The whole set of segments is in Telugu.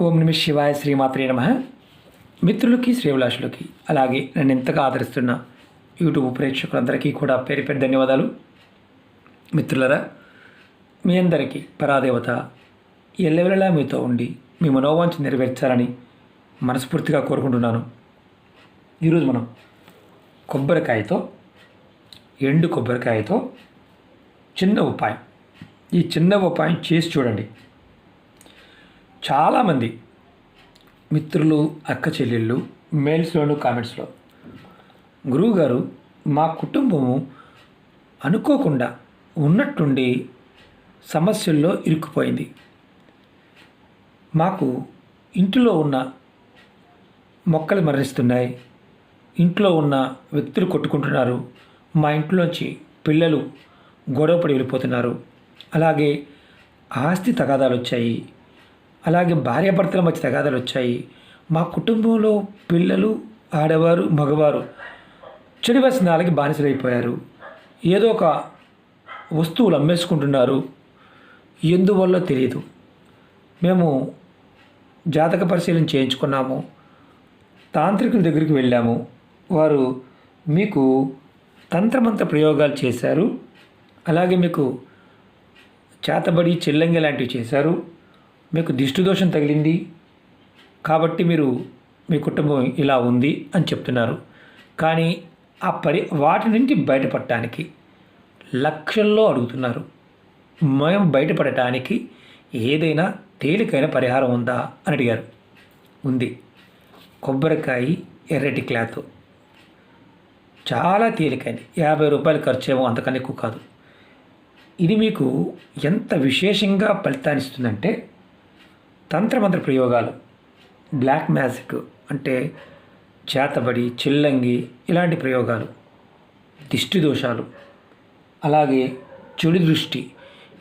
ఓం నమ శివాయ శ్రీమాత్రే నమ. మిత్రులకి శ్రేవులాషులకి అలాగే నన్ను ఎంతగా ఆదరిస్తున్న యూట్యూబ్ ప్రేక్షకులందరికీ కూడా పేరు పేరు ధన్యవాదాలు. మిత్రులరా, మీ అందరికీ పరాదేవత ఎల్లవెల్లలా మీతో ఉండి మీ మనోవాంఛ నెరవేర్చాలని మనస్ఫూర్తిగా కోరుకుంటున్నాను. ఈరోజు మనం ఎండు కొబ్బరికాయతో చిన్న ఉపాయం, ఈ చిన్న ఉపాయం చేసి చూడండి. చాలామంది మిత్రులు, అక్క చెల్లెళ్ళు మెయిల్స్లోను కామెంట్స్లో, గురువుగారు మా కుటుంబము అనుకోకుండా ఉన్నట్టుండి సమస్యల్లో ఇరుక్కుపోయింది, మాకు ఇంటిలో ఉన్న మొక్కలు మరణిస్తున్నాయి, ఇంట్లో ఉన్న వ్యక్తులు కొట్టుకుంటున్నారు, మా ఇంట్లోంచి పిల్లలు గొడవపడి వెళ్ళిపోతున్నారు, అలాగే ఆస్తి తగాదాలు వచ్చాయి, అలాగే భార్యాభర్తల మధ్య తగాదాలు వచ్చాయి, మా కుటుంబంలో పిల్లలు, ఆడవారు, మగవారు చెడు వ్యసనాలకి బానిసలైపోయారు, ఏదో ఒక వస్తువులు అమ్మేసుకుంటున్నారు, ఎందువల్ల తెలియదు. మేము జాతక పరిశీలన చేయించుకున్నాము, తాంత్రికుల దగ్గరికి వెళ్ళాము, వారు మీకు తంత్రమంత్ర ప్రయోగాలు చేశారు, అలాగే మీకు చేతబడి చిల్లంగి లాంటివి చేశారు, మీకు దిష్టి దోషం తగిలింది కాబట్టి మీ కుటుంబం ఇలా ఉంది అని చెప్తున్నారు. కానీ వాటి నుంచి బయటపడటానికి లక్షల్లో అడుగుతున్నారు. మేము బయటపడటానికి ఏదైనా తేలికైన పరిహారం ఉందా అని అడిగారు. ఉంది. కొబ్బరికాయ, ఎర్రటి క్లాత్, చాలా తేలికైంది. 50 రూపాయలు ఖర్చు ఏమో, అంతకన్నా ఎక్కువ కాదు. ఇది మీకు ఎంత విశేషంగా ఫలితాన్ని ఇస్తుందంటే, తంత్రమంత్ర ప్రయోగాలు, బ్లాక్ మ్యాజిక్ అంటే చేతబడి, చిల్లంగి ఇలాంటి ప్రయోగాలు, దిష్టి దోషాలు, అలాగే చెడు దృష్టి,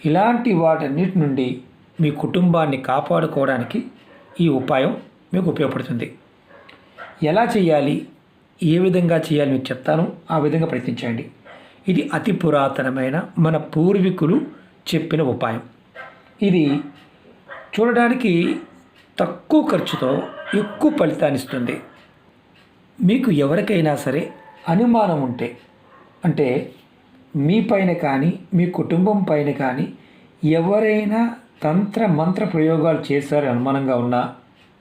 ఇలాంటి వాటన్నిటి నుండి మీ కుటుంబాన్ని కాపాడుకోవడానికి ఈ ఉపాయం మీకు ఉపయోగపడుతుంది. ఎలా చేయాలి, ఏ విధంగా చేయాలి మీకు చెప్తాను, ఆ విధంగా ప్రయత్నించండి. ఇది అతి పురాతనమైన మన పూర్వీకులు చెప్పిన ఉపాయం. ఇది చూడడానికి తక్కువ ఖర్చుతో ఎక్కువ ఫలితాన్ని ఇస్తుంది. మీకు ఎవరికైనా సరే అనుమానం ఉంటే, అంటే మీ పైన కానీ మీ కుటుంబం పైన కానీ ఎవరైనా తంత్ర మంత్ర ప్రయోగాలు చేశారని అనుమానంగా ఉన్నా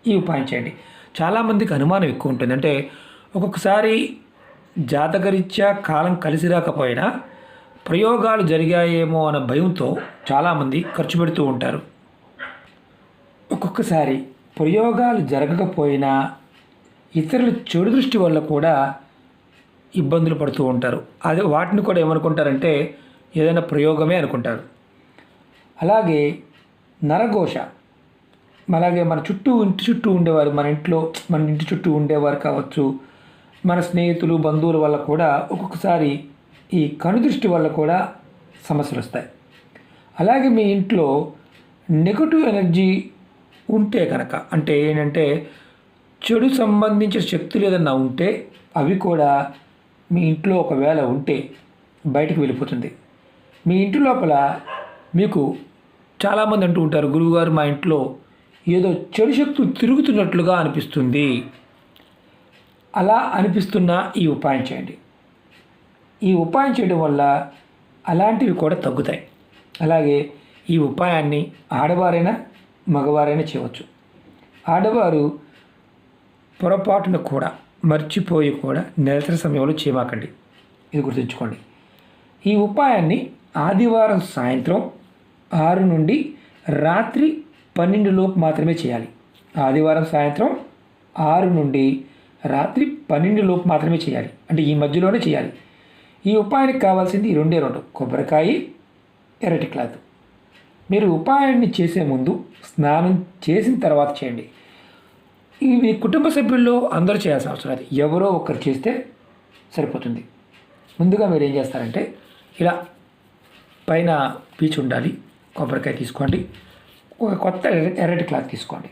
ఈ ఉపాయం చేయండి. చాలామందికి అనుమానం ఎక్కువ ఉంటుంది. అంటే ఒక్కొక్కసారి జాతకరీత్యా కాలం కలిసి రాకపోయినా ప్రయోగాలు జరిగాయేమో అన్న భయంతో చాలామంది ఖర్చు పెడుతూ ఉంటారు. ఒక్కొక్కసారి ప్రయోగాలు జరగకపోయినా ఇతరుల చెడు దృష్టి వల్ల కూడా ఇబ్బందులు పడుతూ ఉంటారు. అదే వాటిని కూడా ఏమనుకుంటారంటే ఏదైనా ప్రయోగమే అనుకుంటారు. అలాగే నరఘోష, అలాగే ఇంటి చుట్టూ ఉండేవారు, మన ఇంటి చుట్టూ ఉండేవారు కావచ్చు, మన స్నేహితులు, బంధువుల వల్ల కూడా ఒక్కొక్కసారి ఈ కనుదృష్టి వల్ల కూడా సమస్యలు వస్తాయి. అలాగే మీ ఇంట్లో నెగటివ్ ఎనర్జీ ఉంటే కనుక, అంటే ఏంటంటే చెడు సంబంధించిన శక్తులు ఏదన్నా ఉంటే అవి కూడా మీ ఇంట్లో ఒకవేళ ఉంటే బయటకు వెళ్ళిపోతుంది. మీ ఇంటి లోపల మీకు చాలామంది అంటూ ఉంటారు, గురువుగారు మా ఇంట్లో ఏదో చెడు శక్తులు తిరుగుతున్నట్లుగా అనిపిస్తుంది. అలా అనిపిస్తున్న ఈ ఉపాయం చేయండి. ఈ ఉపాయం చేయడం వల్ల అలాంటివి కూడా తగ్గుతాయి. అలాగే ఈ ఉపాయాన్ని ఆడవారైనా మగవారైనా చేయవచ్చు. ఆడవారు పొరపాటున కూడా మర్చిపోయి కూడా నిరంతర సమయంలో చేయమాకండి, ఇది గుర్తుంచుకోండి. ఈ ఉపాయాన్ని ఆదివారం సాయంత్రం 6 నుండి రాత్రి 12 లోపు మాత్రమే చేయాలి. ఆదివారం సాయంత్రం 6 నుండి రాత్రి 12 లోపు మాత్రమే చేయాలి, అంటే ఈ మధ్యలోనే చేయాలి. ఈ ఉపాయానికి కావాల్సింది 2 కొబ్బరికాయ, ఎర్రటి క్లాత్. మీరు ఉపాయాన్ని చేసే ముందు స్నానం చేసిన తర్వాత చేయండి. మీ కుటుంబ సభ్యుల్లో అందరూ చేయాల్సిన అవసరం లేదు, ఎవరో ఒకరు చేస్తే సరిపోతుంది. ముందుగా మీరు ఏం చేస్తారంటే, ఇలా పైన పీచు ఉండాలి, కొబ్బరికాయ తీసుకోండి, ఒక కొత్త ఎర్రటి క్లాత్ తీసుకోండి.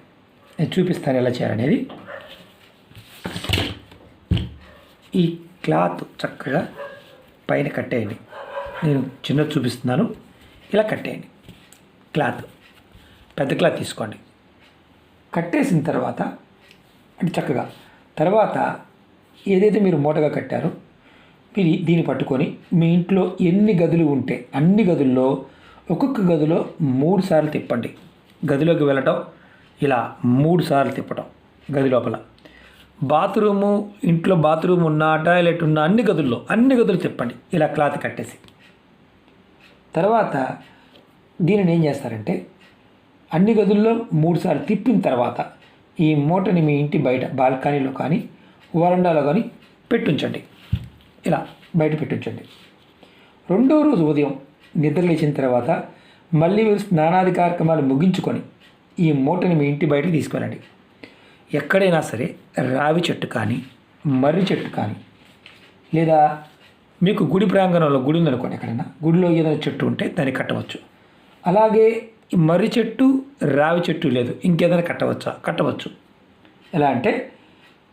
నేను చూపిస్తాను ఎలా చేయాలనేది. ఈ క్లాత్ చక్కగా పైన కట్టేయండి. నేను చిన్నది చూపిస్తున్నాను, ఇలా కట్టేయండి. క్లాత్ పెద్ద క్లాత్ తీసుకోండి, కట్టేసిన తర్వాత అంటే చక్కగా తర్వాత ఏదైతే మీరు మూటగా కట్టారో మీరు దీన్ని పట్టుకొని మీ ఇంట్లో ఎన్ని గదులు ఉంటే అన్ని గదుల్లో ఒక్కొక్క గదిలో 3 సార్లు తిప్పండి. గదిలోకి వెళ్ళటం ఇలా 3 సార్లు తిప్పటం గది లోపల. బాత్రూము ఇంట్లో బాత్రూమ్ ఉన్న టాయిలెట్ ఉన్న అన్ని గదులు తిప్పండి ఇలా క్లాత్ కట్టేసి. తర్వాత దీనిని ఏం చేస్తారంటే అన్ని గదుల్లో 3 సార్లు తిప్పిన తర్వాత ఈ మూటని మీ ఇంటి బయట బాల్కనీలో కానీ వరండాలో కానీ పెట్టుంచండి. ఇలా బయట పెట్టుంచండి. రెండో రోజు ఉదయం నిద్ర లేచిన తర్వాత మళ్ళీ మీరు స్నానాది కార్యక్రమాలు ముగించుకొని ఈ మూటని మీ ఇంటి బయటకు తీసుకెళ్ళండి. ఎక్కడైనా సరే రావి చెట్టు కానీ మర్రి చెట్టు కానీ లేదా మీకు గుడి ప్రాంగణంలో గుడి ఉందనుకోండి, ఎక్కడైనా గుడిలో ఏదైనా చెట్టు ఉంటే దాన్ని కట్టవచ్చు. అలాగే మర్రి చెట్టు రావి చెట్టు లేదు ఇంకేదైనా కట్టవచ్చు. ఎలా అంటే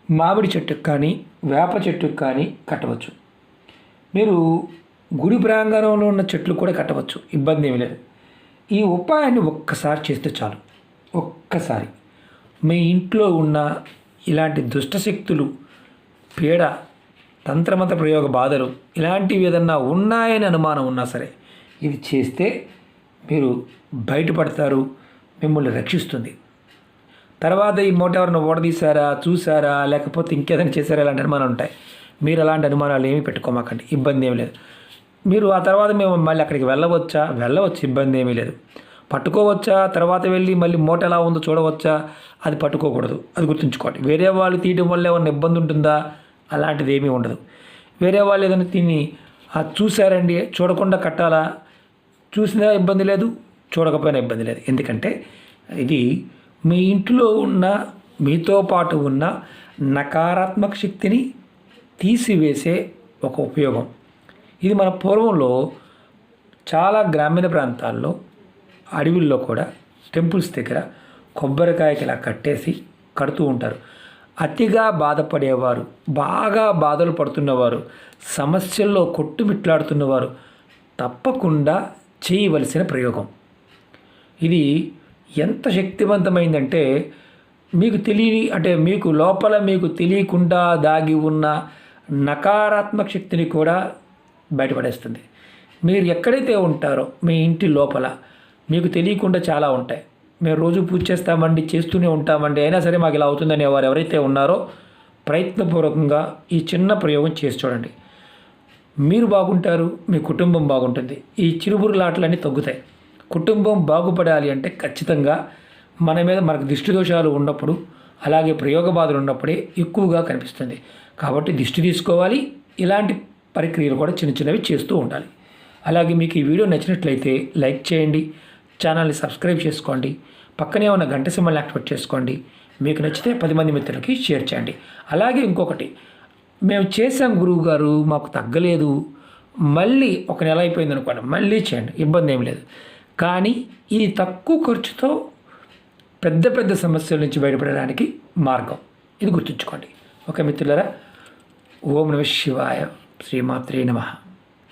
మామిడి చెట్టుకు కానీ వేప చెట్టుకు కానీ కట్టవచ్చు. మీరు గుడి ప్రాంగణంలో ఉన్న చెట్లు కూడా కట్టవచ్చు, ఇబ్బంది ఏమి లేదు. ఈ ఉపాయాన్ని ఒక్కసారి చేస్తే చాలు. ఒక్కసారి మీ ఇంట్లో ఉన్న ఇలాంటి దుష్టశక్తులు, పీడ, తంత్రమంత్ర ప్రయోగ బాధలు ఇలాంటివి ఏదన్నా ఉన్నాయని అనుమానం ఉన్నా సరే ఇది చేస్తే మీరు బయటపడతారు, మిమ్మల్ని రక్షిస్తుంది. తర్వాత ఈ మూట ఎవరైనా ఓడదీశారా, చూసారా, లేకపోతే ఇంకేదైనా చేశారా ఇలాంటి అనుమానాలు ఉంటాయి. మీరు అలాంటి అనుమానాలు ఏమీ పెట్టుకోమాకండి, ఇబ్బంది ఏమీ లేదు. మీరు ఆ తర్వాత మేము మళ్ళీ అక్కడికి వెళ్ళవచ్చు, ఇబ్బంది ఏమీ లేదు. పట్టుకోవచ్చా, తర్వాత వెళ్ళి మళ్ళీ మూట ఎలా ఉందో చూడవచ్చా, అది పట్టుకోకూడదు, అది గుర్తుంచుకోండి. వేరే వాళ్ళు తీయడం వల్ల ఏమైనా ఇబ్బంది ఉంటుందా, అలాంటిది ఏమీ ఉండదు. వేరే వాళ్ళు ఏదైనా తిని చూసారండి, చూడకుండా కట్టాలా, చూసినా ఇబ్బంది లేదు, చూడకపోయినా ఇబ్బంది లేదు. ఎందుకంటే ఇది మీ ఇంట్లో ఉన్న మీతో పాటు ఉన్న నకారాత్మక శక్తిని తీసివేసే ఒక ఉపయోగం. ఇది మన పూర్వంలో చాలా గ్రామీణ ప్రాంతాల్లో అడవుల్లో కూడా టెంపుల్స్ దగ్గర కొబ్బరికాయకి ఇలా కడుతూ ఉంటారు. అతిగా బాధపడేవారు, బాగా బాధలు పడుతున్నవారు, సమస్యల్లో కొట్టుమిట్లాడుతున్నవారు తప్పకుండా చేయవలసిన ప్రయోగం. ఇది ఎంత శక్తివంతమైందంటే మీకు లోపల మీకు తెలియకుండా దాగి ఉన్న నకారాత్మక శక్తిని కూడా బయటపడేస్తుంది. మీరు ఎక్కడైతే ఉంటారో మీ ఇంటి లోపల మీకు తెలియకుండా చాలా ఉంటాయి. మేము రోజు పూజ చేస్తూనే ఉంటామండి, అయినా సరే మాకు ఇలా అవుతుందనే వారు ఎవరైతే ఉన్నారో ప్రయత్నపూర్వకంగా ఈ చిన్న ప్రయోగం చేసి చూడండి. మీరు బాగుంటారు, మీ కుటుంబం బాగుంటుంది. ఈ చిరుబురులాటలన్నీ తగ్గుతాయి. కుటుంబం బాగుపడాలి అంటే ఖచ్చితంగా మన మీద మనకు దిష్టి దోషాలు ఉన్నప్పుడు, అలాగే ప్రయోగ బాధలు ఉన్నప్పుడే ఎక్కువగా కనిపిస్తుంది. కాబట్టి దిష్టి తీసుకోవాలి. ఇలాంటి ప్రక్రియలు కూడా చిన్నవి చేస్తూ ఉండాలి. అలాగే మీకు ఈ వీడియో నచ్చినట్లయితే లైక్ చేయండి, ఛానల్ని సబ్స్క్రైబ్ చేసుకోండి, పక్కనే ఉన్న గంట సింబల్ని యాక్టివేట్ చేసుకోండి. మీకు నచ్చితే 10 మంది మిత్రులకి షేర్ చేయండి. అలాగే ఇంకొకటి, మేము చేసాం గురువు గారు మాకు తగ్గలేదు, మళ్ళీ 1 నెల అయిపోయింది అనుకోండి, మళ్ళీ చేయండి, ఇబ్బంది ఏమి లేదు. కానీ ఇది తక్కువ ఖర్చుతో పెద్ద సమస్యల నుంచి బయటపడడానికి మార్గం. ఇది గుర్తుంచుకోండి. ఓకే మిత్రులారా, ఓం నమః శివాయ, శ్రీమాత్రే నమః.